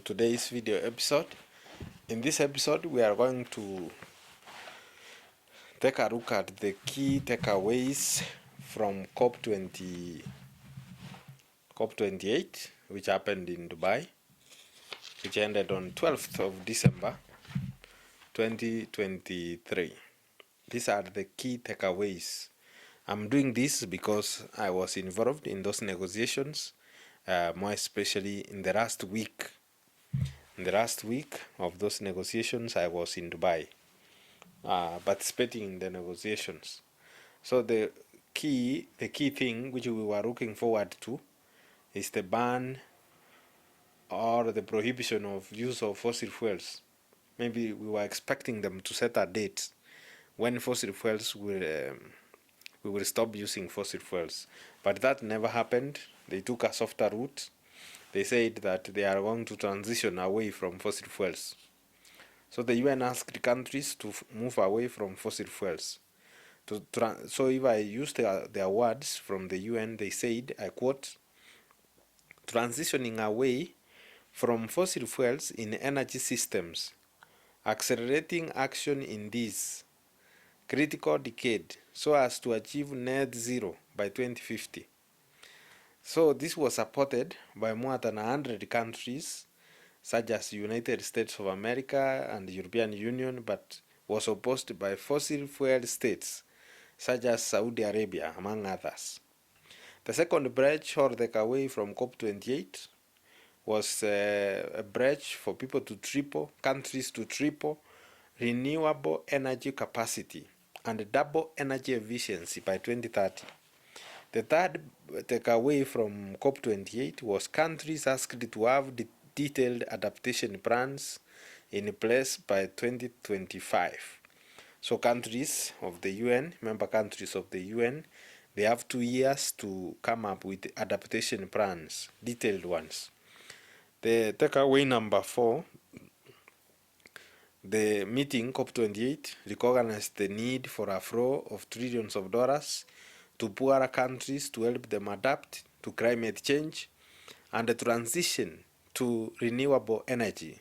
today's video episode. In this episode, we are going to take a look at the key takeaways from CoP28, which happened in Dubai, which ended on 12th of December 2023. These are the key takeaways. I'm doing this because I was involved in those negotiations, more especially in the last week. In the last week of those negotiations, I was in Dubai, participating in the negotiations. So the key thing which we were looking forward to is the ban or the prohibition of use of fossil fuels. Maybe we were expecting them to set a date when fossil fuels will we will stop using fossil fuels, but that never happened. They took a softer route. They said that they are going to transition away from fossil fuels. So the UN asked countries to move away from fossil fuels. So if I use their words from the UN, they said, I quote, transitioning away from fossil fuels in energy systems, accelerating action in this critical decade so as to achieve net zero by 2050. So this was supported by more than 100 countries, such as United States of America and the European Union, but was opposed by fossil fuel states, such as Saudi Arabia, among others. The second bridge or takeaway from CoP28 was a bridge for countries to triple renewable energy capacity and double energy efficiency by 2030. The third takeaway from COP28 was countries asked to have detailed adaptation plans in place by 2025. So countries of the UN, member countries of the UN, they have 2 years to come up with adaptation plans, detailed ones. The takeaway number 4, the meeting COP28 recognized the need for a flow of trillions of dollars to poorer countries to help them adapt to climate change and the transition to renewable energy.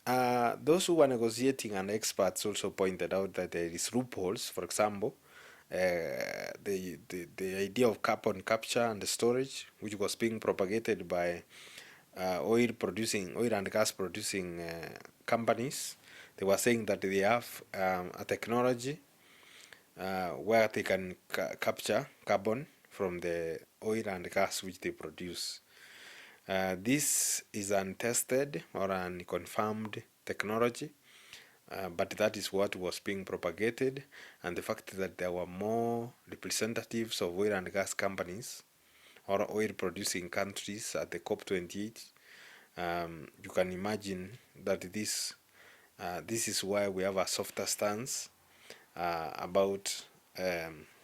Those who were negotiating and experts also pointed out that there is loopholes. For example, the idea of carbon capture and storage, which was being propagated by oil and gas producing companies. They were saying that they have a technology where they can capture carbon from the oil and gas which they produce. This is untested or unconfirmed technology, but that is what was being propagated, and the fact that there were more representatives of oil and gas companies or oil producing countries at the COP28, you can imagine that this is why we have a softer stance about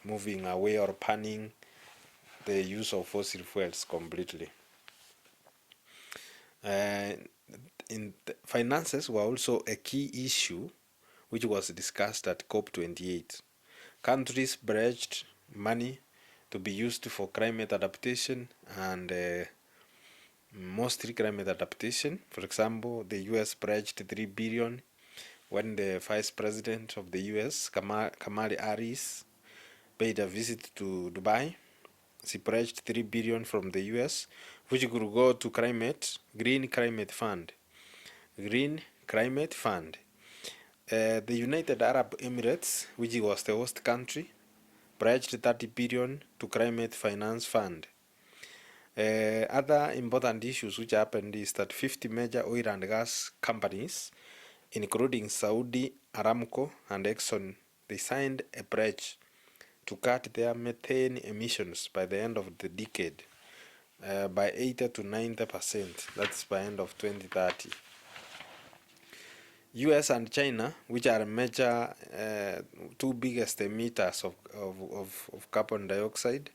moving away or banning the use of fossil fuels completely. Finances were also a key issue which was discussed at COP28. Countries pledged money to be used for climate adaptation and mostly climate adaptation. For example, the US pledged $3 billion when the Vice President of the US, Kamala Harris, paid a visit to Dubai. She pledged $3 billion from the US, which could go to Green Climate Fund. The United Arab Emirates, which was the host country, pledged $30 billion to Climate Finance Fund. Other important issues which happened is that 50 major oil and gas companies, including Saudi Aramco and Exxon, they signed a pledge to cut their methane emissions by the end of the decade by 80 to 90%. That's by end of 2030. US and China, which are major two biggest emitters of carbon dioxide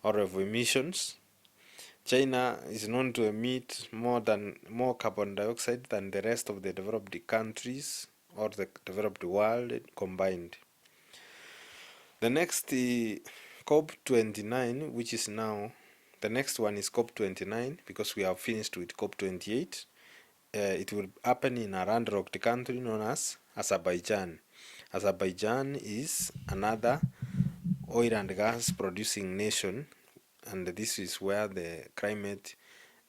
or of emissions. China is known to emit more carbon dioxide than the rest of the developed countries or the developed world combined. The next COP29, which is now The next one is CoP29, because we have finished with CoP28. It will happen in a landlocked country known as Azerbaijan. Azerbaijan is another oil and gas producing nation, and this is where the climate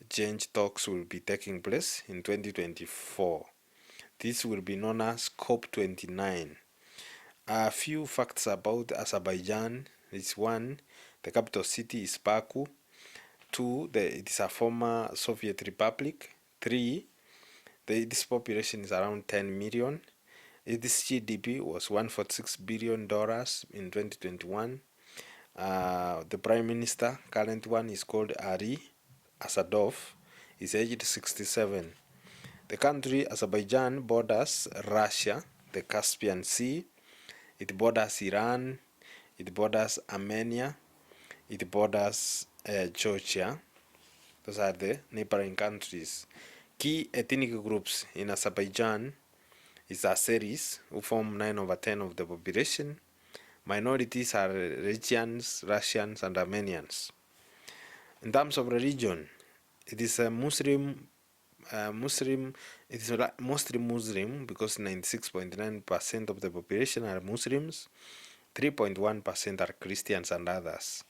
change talks will be taking place in 2024. This will be known as COP29. A few facts about Azerbaijan is: one, the capital city is Baku. Two, it is a former Soviet republic. Three, this population is around 10 million. This GDP was $146 billion in 2021. The prime minister, current one, is called Ari Asadov. He's aged 67. The country Azerbaijan borders Russia, the Caspian Sea. It borders Iran. It borders Armenia. It borders Georgia. Those are the neighboring countries. Key ethnic groups in Azerbaijan is Azeris, who form 9/10 of the population. Minorities are Georgians, Russians, and Armenians. In terms of religion, it is a Muslim. It is mostly Muslim, because 96.9% of the population are Muslims, 3.1% are Christians and others.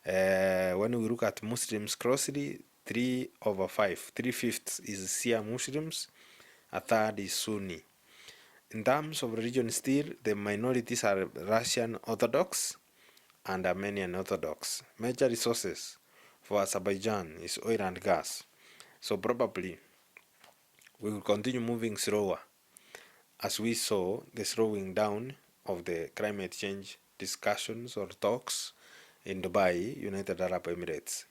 When we look at Muslims closely, 3/5, 3/5 is Shia Muslims, a third is Sunni. In terms of religion still, the minorities are Russian Orthodox and Armenian Orthodox. Major resources for Azerbaijan is oil and gas. So probably we will continue moving slower, as we saw the slowing down of the climate change discussions or talks in Dubai, United Arab Emirates.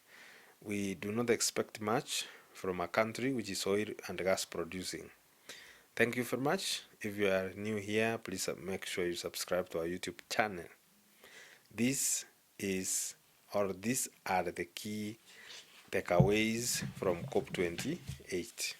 We do not expect much from a country which is oil and gas producing. Thank you very much. If you are new here, please make sure you subscribe to our YouTube channel. These are the key takeaways from COP28.